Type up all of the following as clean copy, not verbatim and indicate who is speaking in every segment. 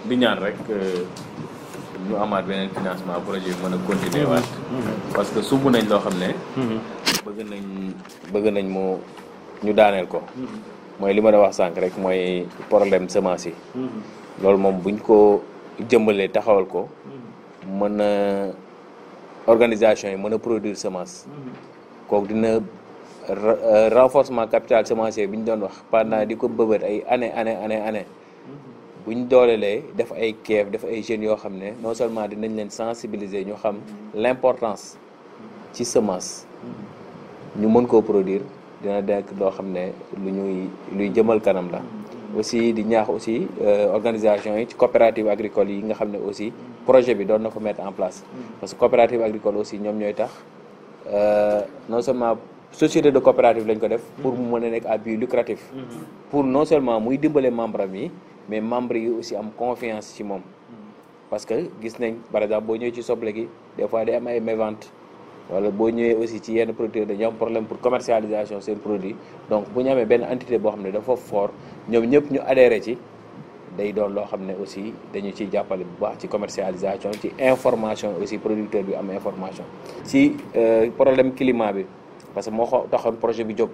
Speaker 1: di ñaan rek ñu amaat beneen financement projet bi mën a continuer waat parce que sumb nañ loo xam ne bëgg nañ mu ñu daaneel ko mooy li ma da wax sànq rek mooy problème semence yi loolu moom buñ ko jëmbalee taxawal ko mën a organisation yi mën a produire semence kooku dina renforcement capital semencier bi ñu doon wax pendant di ko bëbët ay année bu ñu doolelee def ay keef def ay jeunes yoo xam ne non seulement dinañ leen sensibiliser ñu xam l'importance ci semence ñu mën koo produire dina nekk loo xam ne luy jëmal kanam la aussi di ñaax aussi organisation yi ci coopérative agricole yi nga xam ne aussi projet bi doon na ko mettre en place parce que coopérative agricole aussi ñoom ñooy tax non seulement société de coopérative lañ ko def pour mu mën a nekk à but lucratif pour non seulement muy dimbale membre am yi mais membres yi aussi am confiance ci moom parce que gis nañ par exemple boo ñëwee ci soble gi des fois day am ay mévente wala boo ñëwee aussi ci yenn producteurs dañu am problème pour commercialisation seen produit donc bu ñu amee benn entité boo xam ne dafa fort ñoom ñëpp ñu adhéré ci day doon loo xam ne aussi dañu ciy jàppale bu baax ci commercialisation ci information aussi producteur bi am information ci problème climat bi parce que moo taxoon projet bi jóg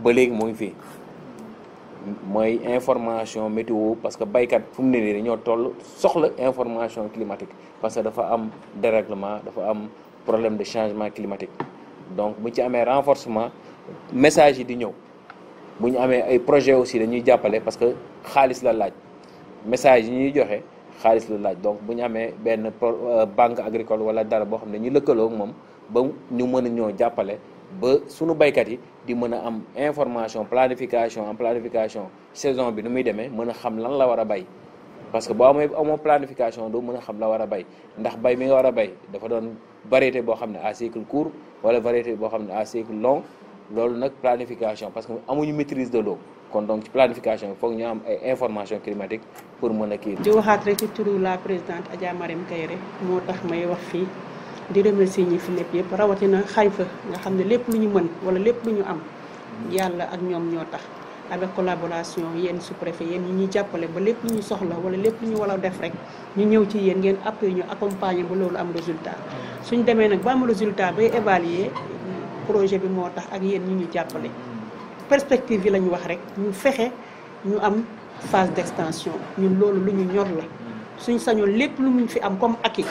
Speaker 1: ba léegi mu ngi fii mooy information météo parce que baykat fu mu ne nii dañoo toll soxla information climatique parce que dafa am dérèglement dafa am problème de changement climatique donc bu ci amee renforcement message yi di ñëw bu ñu amee ay projet aussi dañuy jàppale parce que xaalis la laaj message yi ñuy joxe xaalis la laaj donc bu ñu amee benn banque agricole wala dara boo xam ne ñu lëkkaloo ak moom ba ñu mën a ñoo jàppale ba sunu baykat yi di mën a am information planification saison bi nu muy demee mën a xam lan la war a bay parce que boo amoo planification doo mën a xam la war a bay ndax bay mi nga war a bay dafa doon variété boo xam ne à cycle court wala variété boo xam ne à cycle long loolu nag planification parce que amuñu maîtrise de l'eau kon donc ci planification il faut ñu am ay information climatique pour mën a kii.
Speaker 2: di waxaat rek ci turu la présidente Adja Marème Kairé moo tax may wax fii di remercier ñi fi nekk yëpp rawatina Xayfa nga xam ne lépp lu ñu mën wala lépp lu ñu am yàlla ak ñoom ñoo tax avec collaboration yéen sous-préfet yéen ñi ñuy jàppale ba lépp lu ñu soxla wala lépp lu ñu war a def rek ñu ñëw ci yéen ngeen appuyer ñu accompagner ba loolu am résultat suñ demee nag ba am résultat bay évaluer projet bi moo tax ak yéen ñi ñu jàppale perspective yi la ñu wax rek ñu fexe ñu am phase d'extension ñun loolu lu ñu ñor la suñ sañoon lépp lu ñu fi am comme acquis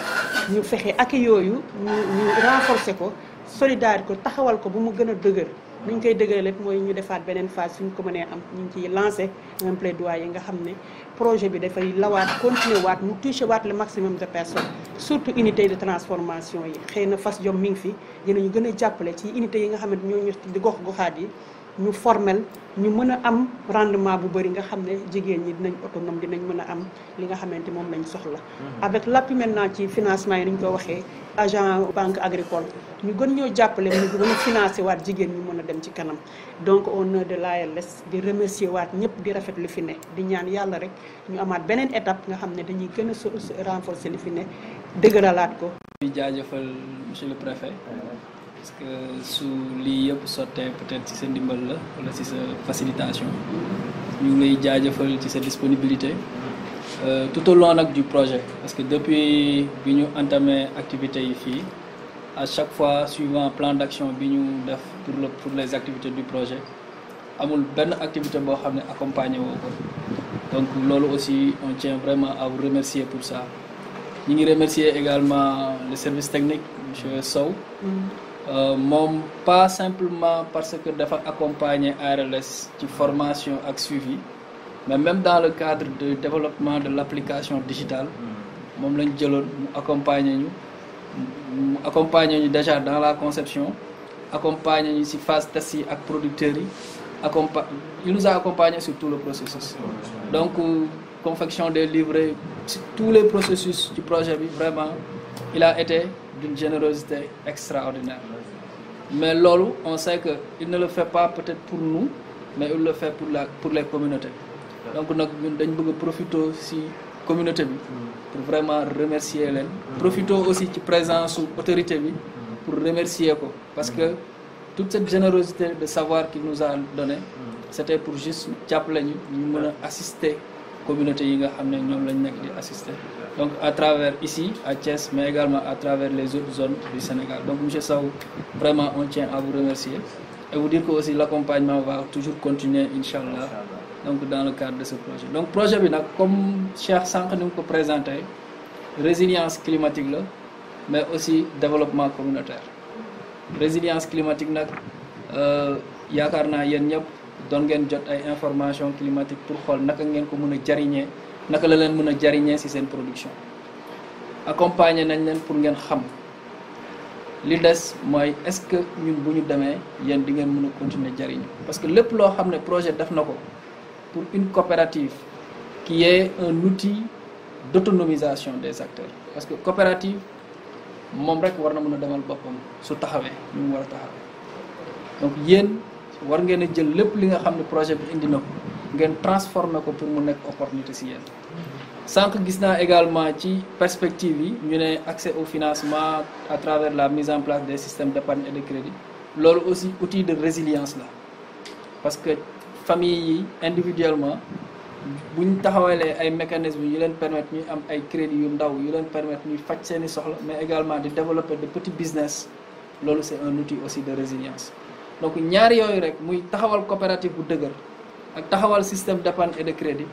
Speaker 2: ñu fexe acquis yooyu ñu renforcer ko solidarité ko taxawal ko bu mu gën a dëgër ni ñu koy dëgër lépp mooy ñu defaat beneen phase suñ ko mënee am ñu ngi ciy lancé un plaidoyer yi nga xam ne projet bi dafay lawaat continuer waat mu toucher waat le maximum de personnes surtout unité de transformation yi xëy na fas jom mi ngi fi dinañu gën a jàppale ci unité yi nga xamante ñoo ñu di gox-goxaat yi ñu formel ñu mën a am rendement bu bëri nga xam ne jigéen ñi dinañ autonome dinañ mën a am li nga xamante moom lañ soxla avec l'appui maintenant ci financement yi ni ñu ko waxee agent banque agricole ñu gën ñoo jàppale mu gën a financé waat jigéen ñu mën a dem ci kanam donc au nom de l'ARS di remercier waat ñëpp di rafet li fi ne di ñaan yàlla rek ñu amaat beneen étape nga xam ne dañuy gën a renforcer li fi ne dëgëralaat ko.
Speaker 3: di jaajëfal monsieur le préfet parce que su lii yëpp sottee peut-être ci sa ndimbal la wala ci sa facilitation ñu ngi lay jaajëfal ci sa disponibilité tout au long nag du projet parce que depuis bi ñu entamé activités yi fii à chaque fois suivant plan d'action bi ñu def pour les activités du projet amul benn activité boo xam ne accompagné woo ko donc loolu aussi on tient vraiment à vous remercier pour ça ñu ngi remercier également le service technique monsieur Sow moom pas simplement parce que dafa accompagner ARLS ci formation ak suivi mais même dans le cadre de développement de l'application digitale moom lañ jëloon mu accompagner ñu déjà dans la conception accompagner ñu ci phase test yi ak producteurs yi il nous a accompagné sur tout le processus donc confection des livrets sur tous les processus du projet bi vraiment il a été d'une générosité extraordinaire mais loolu on sait que il ne le fait pas peut-être pour nous mais il le fait pour les communautés donc nag ñun dañ bëgg a profiter ci communauté bi pour vraiment remercier leen profiter aussi ci présence autorité bi pour remercier ko parce que toute cette générosité de savoir qu'il nous a donné c'était pour juste jàppale ñu mën a assister communauté yi nga xam ne ñoom lañ nekk di assister donc à travers ici à Thiès mais également à travers les autres zones du Sénégal. Donc monsieur Sow, vraiment on tient à vous remercier et vous dire que aussi l'accompagnement va toujours continuer Inch'Allah, donc dans le cadre de ce projet. Donc projet bi nag comme Cheikh sànq ni mu ko présenté, résilience climatique la mais aussi développement communautaire. Résilience climatique nag yaakaar naa yéen ñëpp doon ngeen jot ay information climatique pour xool naka ngeen ko mën a jariñee, naka la leen mën a jariñee ci seen production. Accompagner nañ leen pour ngeen xam li des mooy est-ce que ñun bu ñu demee yéen di ngeen mën a continuer jariñu parce que lépp loo xam ne projet def na ko pour une coopérative qui est un outil d'autonomisation des acteurs parce que coopérative moom rek war na mën a demal boppam su taxawee ñu mu war a taxawee donc yéen war ngeen a jël lépp li nga xam ne projet bi indi na ko ngeen transformer ko pour mu nekk opportunité ci yéen. Sànq gis naa également ci perspective yi ñu ne accès au financement à travers la mise en place des systèmes d'épargne et de crédit loolu aussi outil de résilience la parce que famille yi individuellement bu ñu taxawalee ay mécanismes yu leen permettre ñuy am ay crédits yu ndaw yu leen permettre ñuy faj seeni soxla mais également di développer de petits business loolu c'est un outil aussi de résilience. Donc ñaari yooyu rek muy taxawal coopérative bu dëgër ak taxawal système d'épargne et de crédit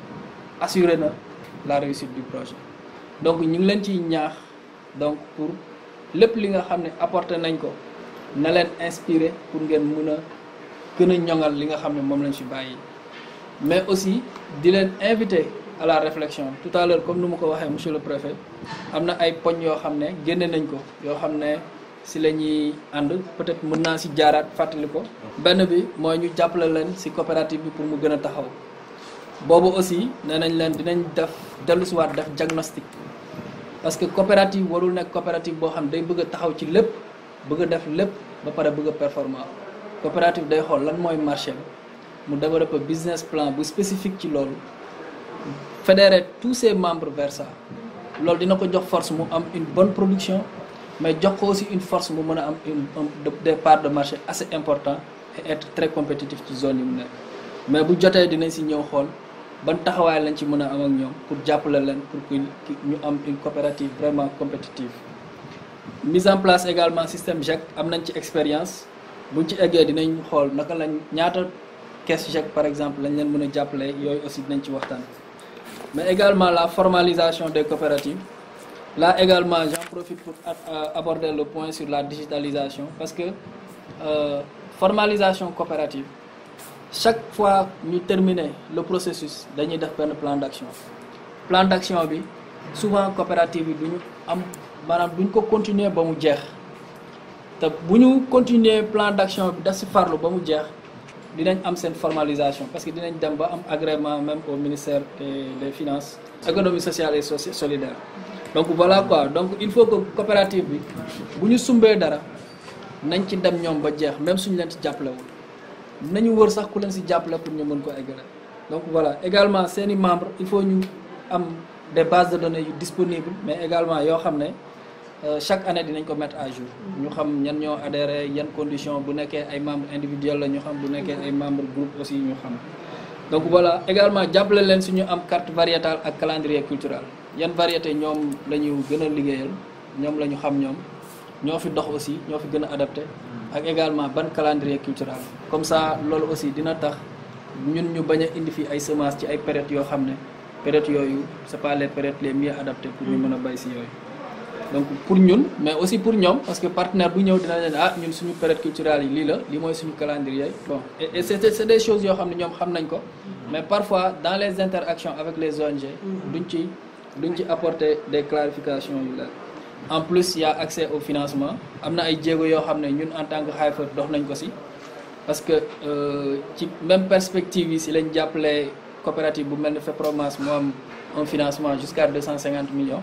Speaker 3: assuré na la réussite du projet. Donc ñu ngi leen ciy ñaax donc pour lépp li nga xam ne apporté nañ ko na leen inspiré pour ngeen mën a gën a ñoŋal li nga xam ne moom lañ fi bàyyi. Mais aussi di leen invité à la réflexion tout à l'heure comme nu ma ko waxee monsieur le préfet am na ay poñ yoo xam ne génne nañ ko yoo xam ne si la ñuy ànd peut-être mën naa si jaaraat fàttali ko. Benn bi mooy ñu jàppale leen si coopérative bi pour mu gën a taxaw boobu aussi nee nañ leen dinañ def dellusiwaat def diagnostic parce que coopérative warul nekk coopérative boo xam day bëgg a taxaw ci lépp bëgg a def lépp ba pare bëgg a performant coopérative day xool lan mooy marché bi mu développer business plan bu spécifique ci loolu fédérer tous ses membres vers ça loolu dina ko jox force mu am une bonne production mais jox ko aussi une force mu mën a am des parts de marché assez important et être très compétitif ci zone yi mu nekk mais bu jotee dinañ si ñëw xool ban taxawaay lañ ci mën a am ak ñoom pour jàppale leen pour que ñu am une coopérative vraiment compétitive. Mise en place également système GIEC am nañ ci expérience buñ ci eggee dinañ xool naka lañ ñaata caisse GIEC par exemple lañ leen mën a jàppale yooyu aussi dinañ ci waxtaan. Mais également la formalisation des coopératives. Là également j'en profite pour aborder le point sur la digitalisation parce que formalisation coopérative chaque fois ñu terminer le processus dañuy def benn plan d'action bi souvent coopérative yi duñu am maanaam duñ ko continuer ba mu jeex te bu ñu continuer plan d'action bi def ci farlu ba mu jeex dinañ am seen formalisation parce que dinañ dem ba am agrément même au ministère des finances économie sociale et solidaire. Donc voilà quoi, donc il faut que coopérative bi bu ñu sumbee dara nañ ci dem ñoom ba jeex même suñu leen ci jàppalewul nañu wër sax ku leen ci jàppale pour ñu mën ko eggale. Donc voilà, également seeni membres il faut ñu am des bases de données yu disponibles mais également yoo xam ne chaque année dinañ ko mettre à jour ñu xam ñan ñoo adhéré yan conditions bu nekkee ay membres individuels la ñu xam bu nekkee ay membres groupe aussi ñu xam. Donc voilà, également jàppale leen suñu am carte variétale ak calendrier culturel yan variété ñoom la ñu gën a liggéeyal ñoom la ñu xam ñoom ñoo fi dox aussi ñoo fi gën a adapté ak également ban calendrier culturel comme ça loolu aussi dina tax ñun ñu bañ a indi fi ay semences ci ay périodes yoo xam ne périodes yooyu c'est pas les périodes les mieux adaptées pour ñu mën a bay si yooyu. Donc pour ñun mais aussi pour ñoom parce que partenaire bu ñëw dina leen ñun suñu période culturelle yi lii la lii mooy suñu calendrier bon et c'est des choses yoo xam ne ñoom xam nañ ko mais parfois dans les interactions avec les ONG duñ ci apporter des clarifications yu la en plus il y a accès au financement am na ay jéego yoo xam ne ñun en tant que Hifer dox nañ ko si parce que ci même perspective yi si lañ jàppale coopérative bu mel ni FEPROMAS moo am un financement jusqu'à 250 millions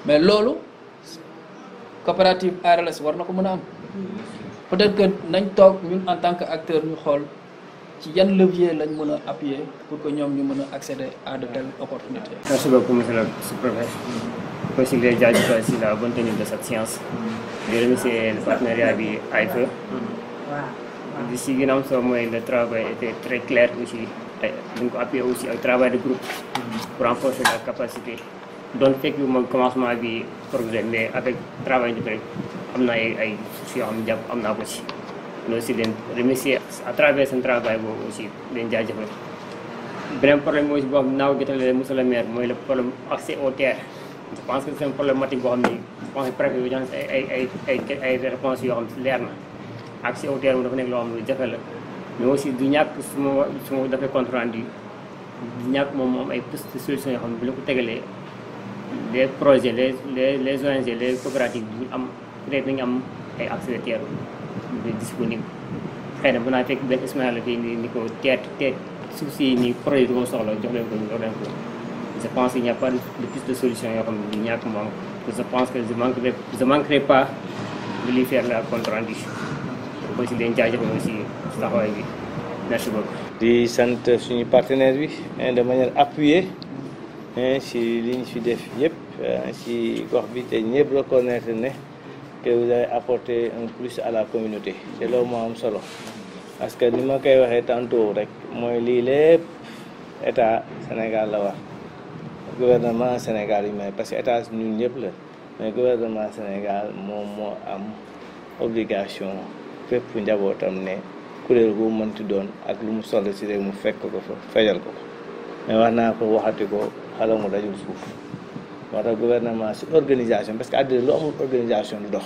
Speaker 3: mais loolu coopérative ARLS war na ko mën a am peut-être que nañ toog ñun en tant que acteur ñu xool ci yan levier lañ mën a appuyer pour que ñoom ñu mën a accéder à de telles opportunités.
Speaker 4: Merci beaucoup monsieur le sous-préfet. Aussi les jaajëfal si la bonne tenue de cette séance. di remercier le partenariat bi AIFE. Di si gën a am solo mooy le travail était très clair aussi dañ ko appuyer aussi ak travail de groupe pour renforcer la capacité donc fekk moom commencement bi projet mais avec travail de groupe am na ay soucis yoo xam ne jàpp am naa ko ci loolu aussi leen remercier à travers seen travail boobu aussi leen jaajëfal beneen problème mooy boo xam ne naa ko jotalee monsieur le maire mooy le problème accès aux terres je pense que c'est un problématique boo xam ne je pense que préfet bi jox ay réponses yoo xam ne leer na accès aux terres moom dafa nekk loo xam ne jafe la mais aussi du ñàkk su ma defee compte rendu du ñàkk moom moom ay piste de solution yoo xam ne bu la ko tegalee les projets les ONG les coopératives du am peut-être dañu am ay accès de terre disponible xëy na bu naa fekk benn Ismaïla la fii ni ko teet suuf si ni projet du ko soxla jox leen ko je pense qu'il n'y a pas de piste de solution yoo xam ne du ñàkk moom je pense que je manquerai pas de lui faire la compte rendu aussi leen jaajëfal aussi si taxawaay bi merci beaucoup.
Speaker 5: di sant suñu partenaire bi de manière appuyée si li ñu fi def yëpp si gox bi te ñëpp reconnaître ne que vous avez apporté un plus à la communauté te loolu moo am solo parce que ni ma koy waxee tantôt rek mooy lii lépp état Sénégal la wax gouvernement Sénégal yi may parce que état ñun ñëpp la mais gouvernement Sénégal moom moo am obligation fépp njabootam ne kuréel gu mënti doon ak lu mu soxla si rek mu fekk ko fa fejal ko mais wax naa ko waxati ko xala mu dajul suuf moo tax gouvernement si organisation parce que àddina lu amul organisation du dox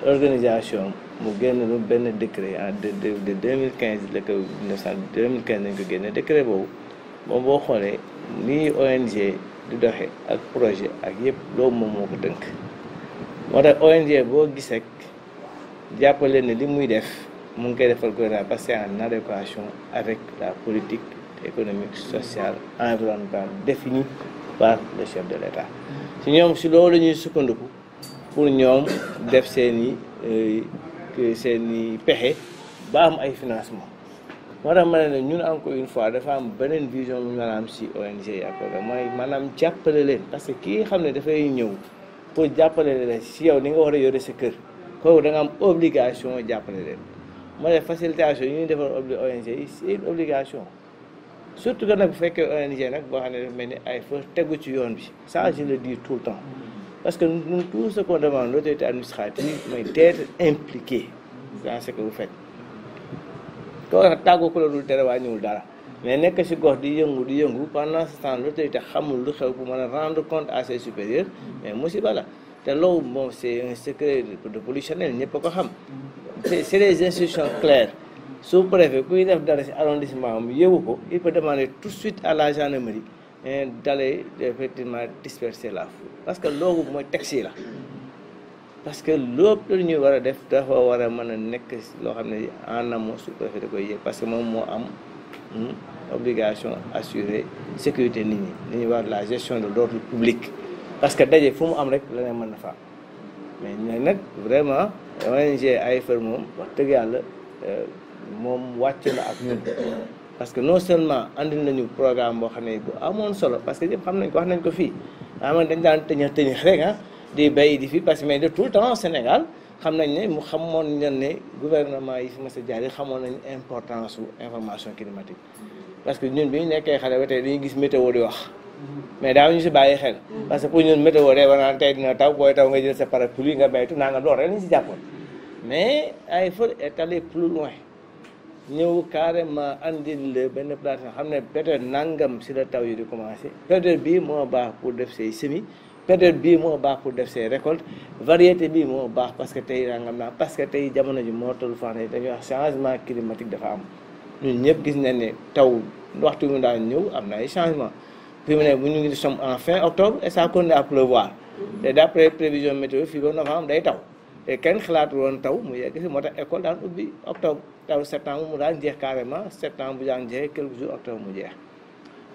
Speaker 5: organisation mu génn lu benn décret en de 2015 la ko 2015 nañ ko génne décret boobu moom boo xoolee nii ONG di doxe ak projet ak yëpp loolu moom moo ko tënk moo tax ONG boo gis rek jàppale ne li muy def mu ngi koy defal gouvernement parce que c'est en adéquation avec la politique économique sociale environnementale définie par le chef de l'État si ñoom si loolu la ñuy sukkandiku pour ñoom def seeni pexe ba am ay financement moo tax ma ne ñun encore une fois dafa am beneen vision bi maanaam si ONG yi ak programme mooy maanaam jàppale leen parce que kii xam ne dafay ñëw pour jàppale leen si yow ni nga war a yore sa kër kooku da nga am obligation jàppale leen moo tax facilitation yi ñuy defar ONG yi c'est une obligation surtout que nag bu fekkee ONG nag boo xam ne dafa mel ni ay fa tegu ci yoon bi ça je le dis tout le temps parce que nous tout ce qu'on demande l'autorité administrative mooy d'être impliqué dans ce que vous faites koo xam tàggu ko la dul tere waa ñëwul dara mais nekk si gox di yëngu pendant ce temps l'autorité xamul lu xew pour mën a rendre compte à ses supérieurs mais musiba la te loolu moom c'est un secret de polichinelle ñëpp a ko xam c'est des instructions claires sous-préfet kuy def dara si arrondissement mu yëwu ko il peut demander tout de suite à la gendarmerie d'aller effectivement disperser la foule parce que loolu mooy texte la parce que lépp lu ñuy war a def dafa war a mën a nekk loo xam ne en amont sous-préfet da koy yëg parce que moom moo am obligation assurer sécurité nit ñi li ñuy wax la gestion de l'ordre public parce que daje fu mu am rek la ne mën na fa mais ñooy nag vraiment ONG AIFR moom wax dëgg yàlla moom wàcc na ak ñun parce que non seulement andil nañu programme boo xam ne bu amoon solo parce que ñëpp xam nañ ko wax nañ ko fii ama dañ daan tëñax rek di bay di fii parce que mais de tout le temps Sénégal xam nañ ne mu xamoon leen ne gouvernement yi fi ma sa jaar yi xamoon nañ importance su information climatique parce que ñun bi ñu nekkee xale ba tey dañuy gis météo di wax mais daaw ñu si bàyyi xel parce que pour ñun météo day war naan tey dina taw booy taw nga jël sa parapluie nga baytu naa nga door rek lañu si jàppoon mais ay faut est allé plus loin ñëw carrément andil la benn place nga xam ne période nangam si la taw yi di commencé période bii moo baax pour def say semis période bii moo baax pour def say récolte variété bii moo baax parce que tey nangam naa parce que tey jamono ji moo toll fan yi dañuy wax changement climatique dafa am ñun ñëpp gis nañ ne taw waxtu mu daan ñëw am na ay changement fi mu ne bu ñu ngi sommes en fin octobre et ça continue à pleuvoir te d'après prévision météo fii ba novembre day taw te kenn xalaatu woon taw mu yegg si moo tax école daan ubbi octobre taw septembre mu daan jeex carrément septembre bu daan jeexee quelques jours octobre mu jeex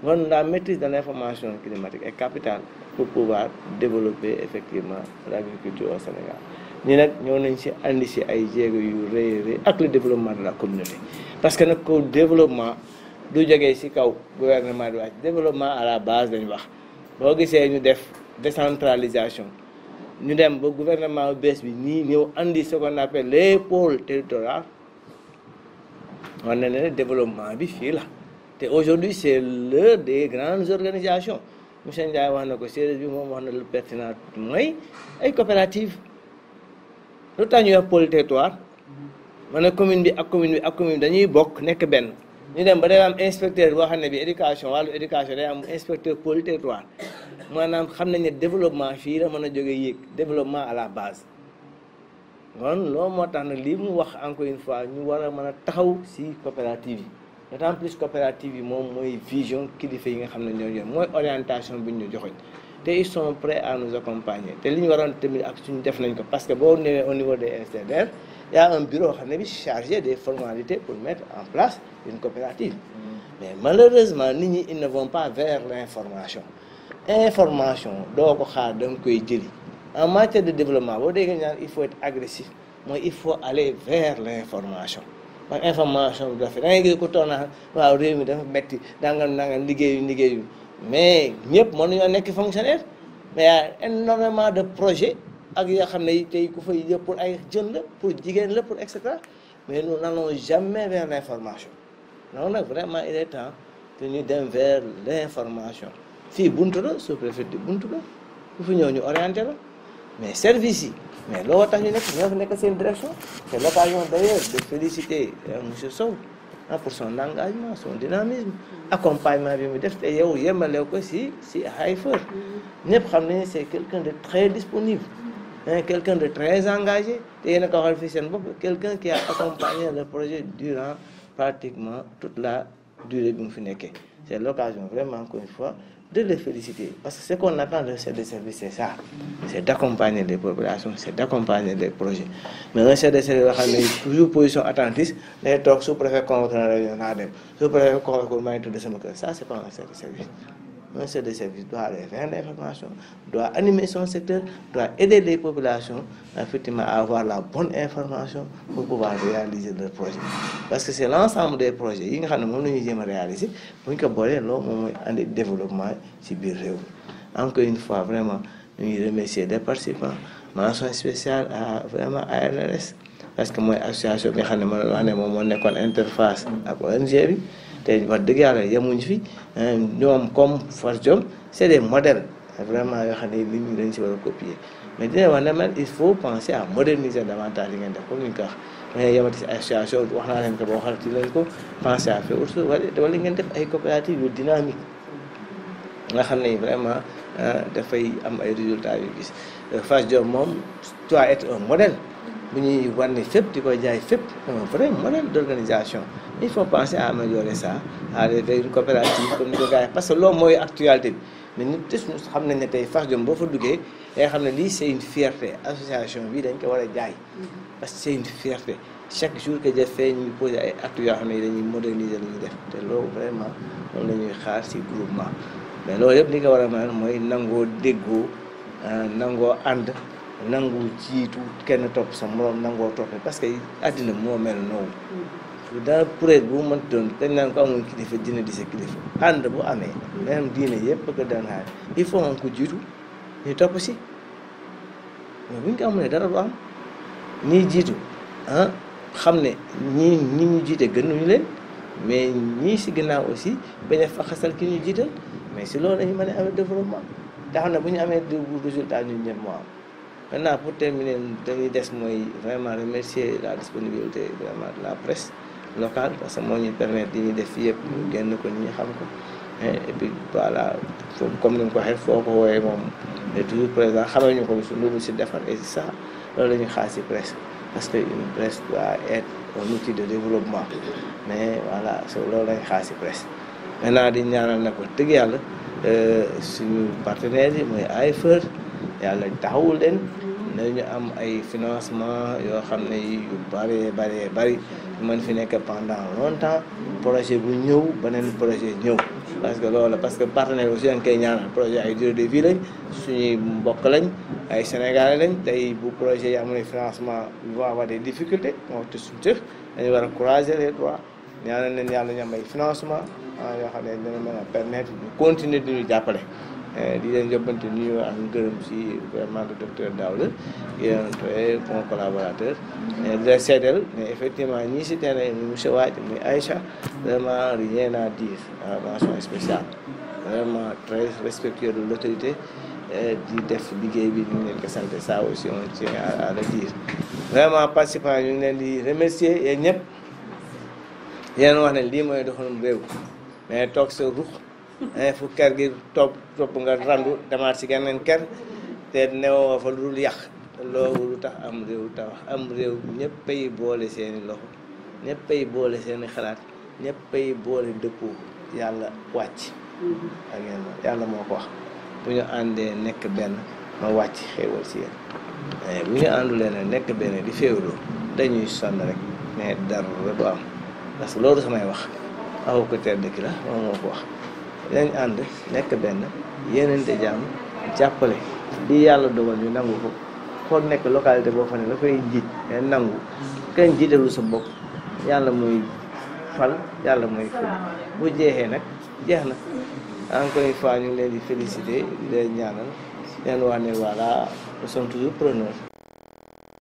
Speaker 5: kon la maîtrise de l'information climatique est capitale pour pouvoir développer effectivement l'agriculture au Sénégal ñi nag ñoo nañ si andi si ay jéego yu rëy ak le développement de la communauté parce que nag ko développement du jógee si kaw gouvernement di wax développement à la base dañu wax boo gisee ñu def décentralisation ñu dem ba gouvernement bees bi nii ñëw andi ce qu'on appelle les pôles territoriaux wax na ne développement bi fii la te aujourd'hui c'est l'heure des grandes organisations monsieur Ndiaye wax na ko séeréer bi moom wax na lu pertinent mooy ay coopératives lu tax ñuy wax pôle territoire ma ne commune bi ak commune bi ak commune bi dañuy bokk nekk benn ñu dem ba day am inspecteur boo xam ne bi éducation wàllu éducation day am inspecteur pôle territoire maanaam xam nañ ne développement fii la mën a jógee yéeg développement à la base kon loolu moo tax nag lii mu wax encore une fois ñu war a mën a taxaw si coopérative yi d'autant plus coopérative yi moom mooy vision kilifa yi nga xam ne ñoo yor mooy orientation bi ñu joxoñ te ils sont prêts à nous accompagner te li ñu waroon tamit ak suñu def nañ ko parce que boo ñëwee au niveau des SDR il y a un bureau xam ne bi chargé des formalités pour mettre en place une coopérative mais malheureusement nit ñi ils ne vont pas vers l'information doo ko xaar da nga koy jëli en matière de développement boo déggee ñaan il faut être agressif mooy il faut aller vers l'information parce que information bi dafa da ngay gis ko toog naa waaw réew mi dafa metti dangam liggéeyu mais ñëpp mënuñoo nekk fonctionnaire mais y a énormément de projets ak yoo xam ne tey ku fay yëpp pour ay jeunes la pour jigéen la pour et cetera mais nous n'allons jamais vers l'information donc nag vraiment il est temps que ñu dem vers l'information fii buntu la sous-préfecture buntu la ku fi ñëw ñu orienté la mais service yi mais loolu tax ñu ñoo fi nekk seen direction c'est l'occasion d'ailleurs de féliciter monsieur Sow pour son engagement son dynamisme accompagnement bi mu def te yow yemale ko si Hayfer ñëpp xam ne c'est quelqu'un de très disponible quelqu'un de très engagé te yéen a ko waxal fii seen bopp quelqu'un qui a accompagné le projet durant pratiquement toute la durée bi mu fi nekkee c'est l'occasion vraiment encore une fois de les féliciter parce que ce qu'on attend de chef de service c'est ça c'est d'accompagner les populations c'est d'accompagner les projets mais un chef de service yoo xam ne toujours position attentiste day toog sous-préfet convoqué na réunion naa dem sous-préfet convoqué maa ngi tudd sama kër ça c'est pas un chef de service un chef de service doit aller vers l'information doit animer son secteur doit aider les populations effectivement à avoir la bonne information pour pouvoir réaliser leur projet parce que c'est l'ensemble des projets yi nga xam ne moom la ñuy jéem a réaliser bu ñu ko boolee loolu moom mooy andi développement ci biir réew mi encore une fois vraiment ñu ngi remercier les participants mention spéciale à vraiment ANRS parce que mooy association bi nga xam ne ma wax ne moom moo nekkoon interface ak ONG bi te wax dëgg yàlla yemuñ fi ñoom comme Fardiom c'est des modèles vraiment yoo xam ne nit ñi dañ si war a copier mais dina wax ne man il faut penser à moderniser davantage li ngeen def comme ni ñu ko wax mais yemati si association wax naa leen ko boo xarati leen ko penser à faire autre chose wala ngeen def ay coopératives yu dynamique nga xam ne vraiment dafay am ay résultats yu gis Fardiom moom doit être un modèle bu ñuy wane fépp di koy jaay fépp un vrai modèle d'organisation il faut penser à améliorer ça à aller vers une coopérative comme ni ko gars yi parce que loolu mooy actualité bi mais nit tous ñu xam nañ ne tey Fardiom boo fa duggee day xam ne lii c'est une fierté association bi dañ ko war a jaay parce que c'est une fierté chaque jour que Dieu fait ñu poser ay actes yoo xam ne dañuy moderniser lu ñu def te loolu vraiment loolu la ñuy xaar ci groupement mais loolu yëpp li ko war a mën mooy nangoo déggoo nangoo ànd nangu jiitu kenn topp sa moroom nangoo toppe parce que àddina moo mel noonu dans puréet bu mënti doon dañ naan ko amul kilifa dina di sa kilifa ànd bu amee même diine yëpp bëgg daan xaar il faut nga ko jiitu ñu topp si mais buñ ko amulee dara du am ñii jiitu xam ne ñi ñu jiite gënuñu leen mais ñii si ginnaaw aussi bañ a faxasal ki ñu jiital mais si loolu lañu mën a amee développement te xam ne bu ñu amee résultat ñun ñëpp moo am maintenant pour terminer dañuy des mooy vraiment remercier la disponibilité vraiment de la presse locale parce que moo ñuy permettre di ñuy def fii yëpp ñu génn ko ñi xam ko et puis voilà comme ni nga ko waxee foo ko wooyee moom est toujours présent xamee ñu ko su loolu si defar et c'est ça loolu la ñuy xaar si presse parce que une presse doit être un outil de développement mais voilà so loolu la ñuy xaar si presse maintenant di ñaanal nag wax dëgg yàlla suñu partenaires yi mooy Hayfer yàlla taxawul leen nañu am ay financement yoo xam ne yu bari mën fi nekk pendant longtemps projet bu ñëw beneen projet ñëw parce que loolu parce que partenaire aussi dañ koy ñaanal projet ay durée de vie lañ suñuy mbokk lañ ay sénégalais lañ tey bu projet yi amul financement ils vont avoir des difficultés moo te suñu tëf dañu war a croiser les doigts ñaanal leen yàlla ñu am ay financement yoo xam ne dina mën a permettre ñu continuer di ñu jàppale di leen yóbbante nuyu ak gërëm si vraiment le docteur Daouda qui est un très bon collaborateur di la seedeel mais effectivement ñii si terrain muy monsieur Wadj muy Aïcha vraiment rien à dire mention spéciale vraiment très respectueux de l'autorité di def liggéey bi ñu ngi leen ko sant ça aussi on tient à le dire vraiment participants ñu ngi leen di remercier yéen ñëpp yéen wax ne lii mooy doxalum réew mais toog sa ruux fu kër gi topp nga randu demaat si geneen kër te newoo fa lu dul yàq loolu lu tax am réew tax am réew ñëppay boole seeni loxo ñëppay boole seeni xalaat ñëppay boole dëppoo yàlla wàcc ak yéen yàlla moo ko wax bu ñu àndee nekk benn ma wàcc xéewal si yéen bu ñu àndulee ne nekk benn di féewloo dañuy sonn rek mais dara du am parce que loolu samay wax aw ko tedd ki la moom moo ko wax dañ ànd nekk benn yéenante jàmm jàppale di yàlla dogal ñu nangu ko foog nekk localité boo xam ne la koy jiit ngeen nangu kenn jiitalu sa bopp yàlla muy fal yàlla muy ful bu jeexee nag jeex na encore une fois ñu ngi leen di féliciter di leen ñaanal leen wax ne voilà nous sommes toujours preneurs